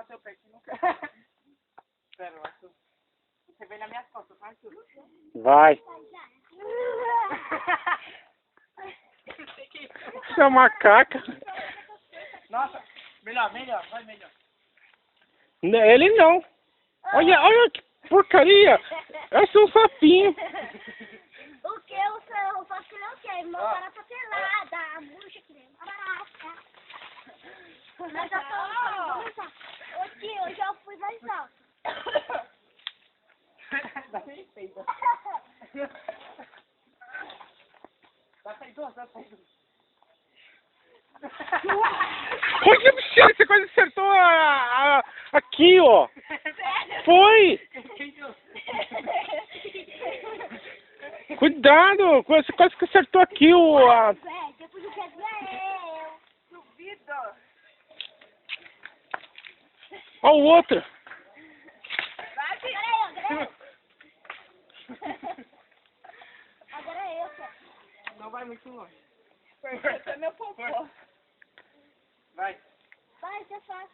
bateu perto e nunca. Espera, Arthur. Você vem nas minhas costas, tá, Arthur? Vai. Isso é macaca. Nossa, melhor, vai melhor. Ele não. Olha que porcaria. Esse é um sapinho. O que eu faço que não quer, irmão, barata pelada, a bucha que nem barata. Mas já tô, aqui, eu já fui mais alto. Dá respeito. Dá saído. Olha, bicho, você quase acertou aqui, ó. Foi. Cuidado, você quase que acertou aqui Depois o que é eu. Duvido. Ó o outro. Agora é eu, cara. Não vai muito longe. Foi meu popô. Vai. Vai, você faz.